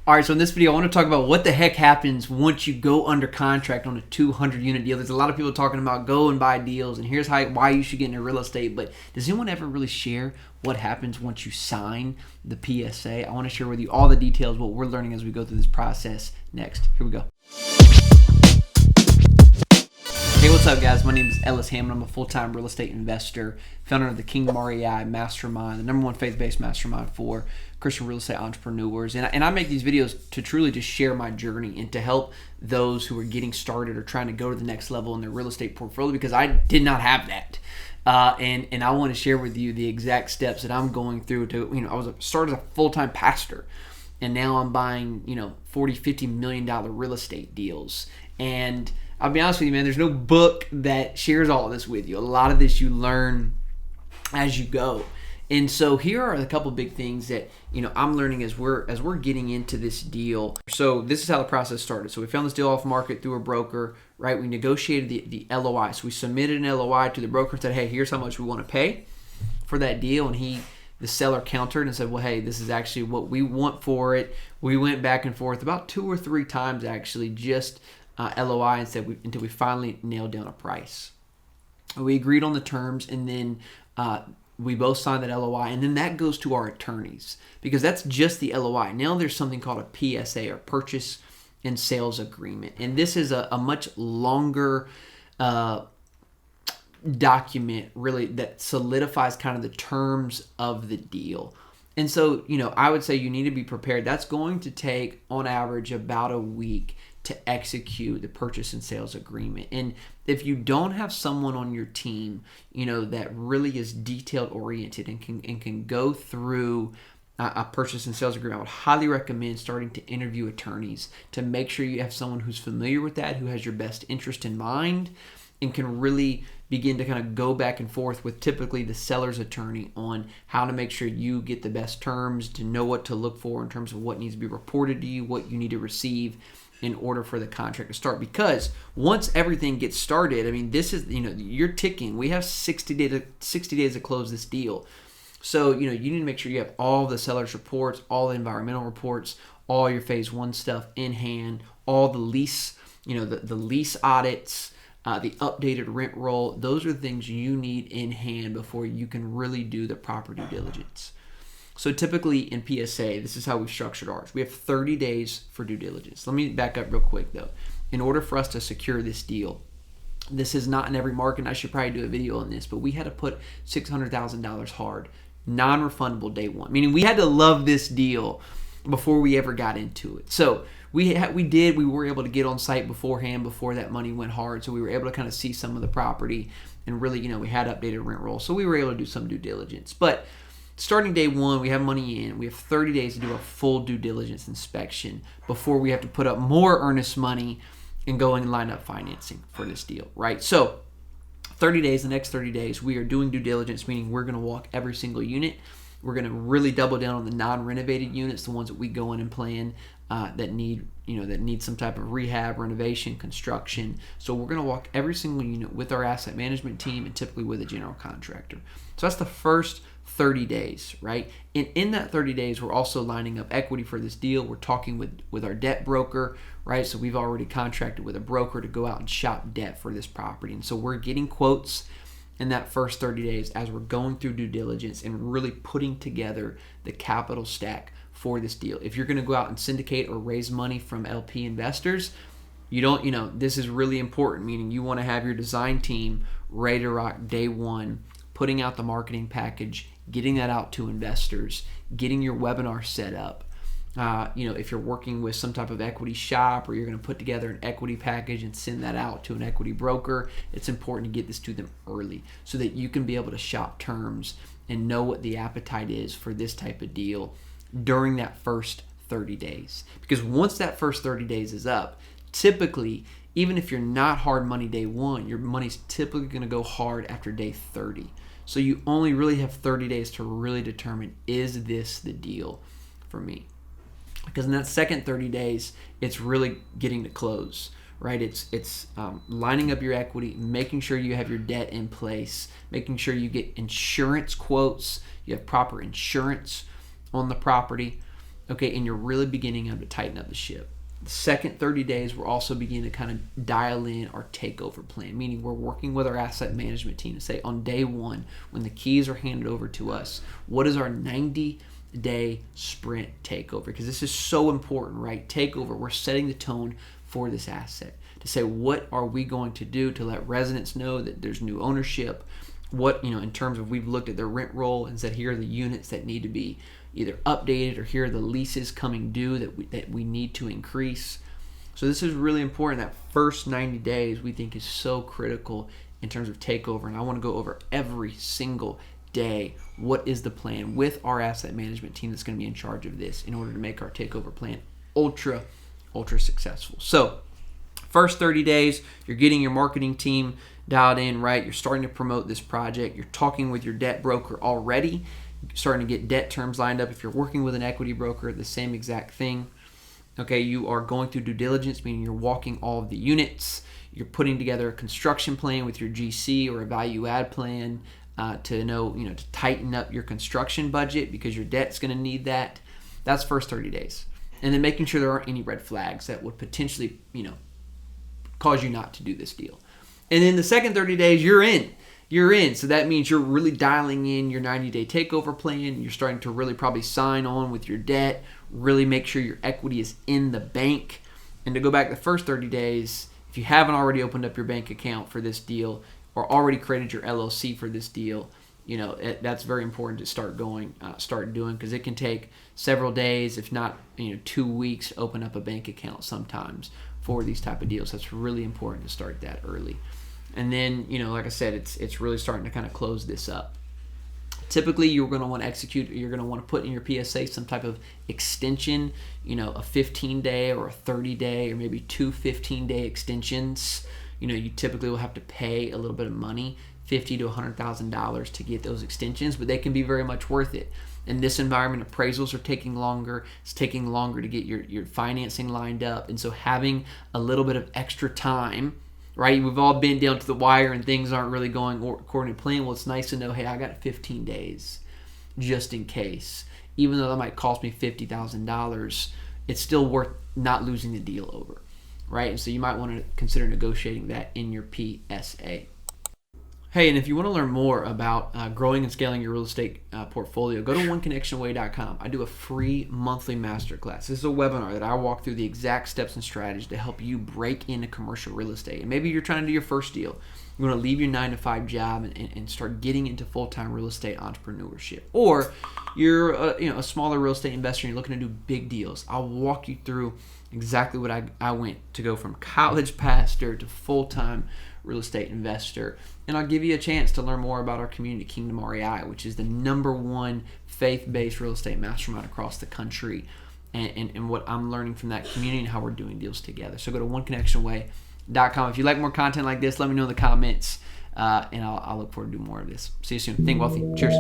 All right, so in this video, I want to talk about what the heck happens once you go under contract on a 200-unit deal. There's a lot of people talking about go and buy deals, and here's why you should get into real estate. But does anyone ever really share what happens once you sign the PSA? I want to share with you all the details, what we're learning as we go through this process next. Here we go. Hey, what's up, guys? My name is Ellis Hammond. I'm a full-time real estate investor, founder of the Kingdom REI Mastermind, the #1 faith-based mastermind for Christian real estate entrepreneurs. And I make these videos to truly just share my journey and to help those who are getting started or trying to go to the next level in their real estate portfolio, because I did not have that. And I want to share with you the exact steps that I'm going through to, I started as a full-time pastor, and now I'm buying, $40, $50 million real estate deals. And I'll be honest with you, man, there's no book that shares all of this with you. A lot of this you learn as you go. And so here are a couple big things that, I'm learning as we're getting into this deal. So this is how the process started. So we found this deal off market through a broker, right? We negotiated the LOI. So we submitted an LOI to the broker and said, hey, here's how much we want to pay for that deal. And the seller countered and said, well, hey, this is actually what we want for it. We went back and forth about 2 or 3 times, actually, just LOI until we finally nailed down a price. We agreed on the terms, and then we both signed that LOI, and then that goes to our attorneys, because that's just the LOI. Now there's something called a PSA, or purchase and sales agreement, and this is a much longer document, really, that solidifies kind of the terms of the deal. And so, I would say you need to be prepared. That's going to take, on average, about a week to execute the purchase and sales agreement. And if you don't have someone on your team, that really is detailed oriented and can go through a purchase and sales agreement, I would highly recommend starting to interview attorneys to make sure you have someone who's familiar with that, who has your best interest in mind, and can really begin to kind of go back and forth with typically the seller's attorney on how to make sure you get the best terms, to know what to look for in terms of what needs to be reported to you, what you need to receive in order for the contract to start. Because once everything gets started, this is, you're ticking. We have 60 days to close this deal. So, you need to make sure you have all the seller's reports, all the environmental reports, all your phase 1 stuff in hand, all the lease, the lease audits, the updated rent roll. Those are the things you need in hand before you can really do the proper due diligence. So typically in PSA, this is how we've structured ours. We have 30 days for due diligence. Let me back up real quick, though. In order for us to secure this deal, this is not in every market, and I should probably do a video on this, but we had to put $600,000 hard, non-refundable day one, meaning we had to love this deal before we ever got into it. So we were able to get on site beforehand, before that money went hard, so we were able to kind of see some of the property, and really, we had updated rent roll, so we were able to do some due diligence. But starting day one, we have money in. We have 30 days to do a full due diligence inspection before we have to put up more earnest money and go in and line up financing for this deal, right? So 30 days, the next 30 days, we are doing due diligence, meaning we're going to walk every single unit. We're going to really double down on the non-renovated units, the ones that we go in and plan that need some type of rehab, renovation, construction. So we're going to walk every single unit with our asset management team and typically with a general contractor. So that's the first 30 days, right? And in that 30 days, we're also lining up equity for this deal. We're talking with our debt broker, right? So we've already contracted with a broker to go out and shop debt for this property. And so we're getting quotes in that first 30 days as we're going through due diligence and really putting together the capital stack for this deal. If you're going to go out and syndicate or raise money from LP investors, this is really important, meaning you want to have your design team ready to rock day one, putting out the marketing package, getting that out to investors, getting your webinar set up. If you're working with some type of equity shop, or you're going to put together an equity package and send that out to an equity broker, it's important to get this to them early so that you can be able to shop terms and know what the appetite is for this type of deal during that first 30 days. Because once that first 30 days is up, typically, even if you're not hard money day one, your money's typically going to go hard after day 30. So you only really have 30 days to really determine, is this the deal for me? Because in that second 30 days, it's really getting to close, right? It's lining up your equity, making sure you have your debt in place, making sure you get insurance quotes, you have proper insurance on the property, okay, and you're really beginning to tighten up the ship. The second 30 days, we're also beginning to kind of dial in our takeover plan, meaning we're working with our asset management team to say on day one, when the keys are handed over to us, what is our 90-day sprint takeover? Because this is so important, right? Takeover, we're setting the tone for this asset to say, what are we going to do to let residents know that there's new ownership? What, in terms of, we've looked at their rent roll and said, here are the units that need to be either updated, or here are the leases coming due that we need to increase. So this is really important. That first 90 days we think is so critical in terms of takeover, and I want to go over every single day what is the plan with our asset management team that's going to be in charge of this in order to make our takeover plan ultra successful. So first 30 days, you're getting your marketing team dialed in, right? You're starting to promote this project. You're talking with your debt broker already, starting to get debt terms lined up. If you're working with an equity broker, the same exact thing. Okay, you are going through due diligence, meaning you're walking all of the units. You're putting together a construction plan with your GC or a value add plan to tighten up your construction budget because your debt's going to need that. That's first 30 days. And then making sure there aren't any red flags that would potentially, cause you not to do this deal. And then the second 30 days, you're in. So that means you're really dialing in your 90-day takeover plan. You're starting to really probably sign on with your debt, really make sure your equity is in the bank. And to go back the first 30 days, if you haven't already opened up your bank account for this deal or already created your LLC for this deal, that's very important to start doing, because it can take several days, if not 2 weeks, to open up a bank account sometimes for these type of deals. That's really important to start that early. And then, like I said, it's really starting to kind of close this up. Typically, you're going to want to execute, you're going to want to put in your PSA some type of extension, a 15-day or a 30-day or maybe 2 15-day extensions. You typically will have to pay a little bit of money, $50,000 to $100,000 to get those extensions, but they can be very much worth it. In this environment, appraisals are taking longer. It's taking longer to get your financing lined up. And so having a little bit of extra time, right? We've all been down to the wire and things aren't really going according to plan. Well, it's nice to know, hey, I got 15 days just in case. Even though that might cost me $50,000, it's still worth not losing the deal over, right? And so you might want to consider negotiating that in your PSA. Hey, and if you want to learn more about growing and scaling your real estate portfolio, go to oneconnectionaway.com. I do a free monthly masterclass. This is a webinar that I walk through the exact steps and strategies to help you break into commercial real estate. And maybe you're trying to do your first deal. You want to leave your 9-to-5 job and start getting into full-time real estate entrepreneurship. Or you're a smaller real estate investor and you're looking to do big deals. I'll walk you through exactly what I went to go from college pastor to full-time real estate investor. And I'll give you a chance to learn more about our community, Kingdom REI, which is the #1 faith-based real estate mastermind across the country, and what I'm learning from that community and how we're doing deals together. So go to oneconnectionaway.com. If you like more content like this, let me know in the comments, and I'll look forward to doing more of this. See you soon. Think wealthy. Cheers.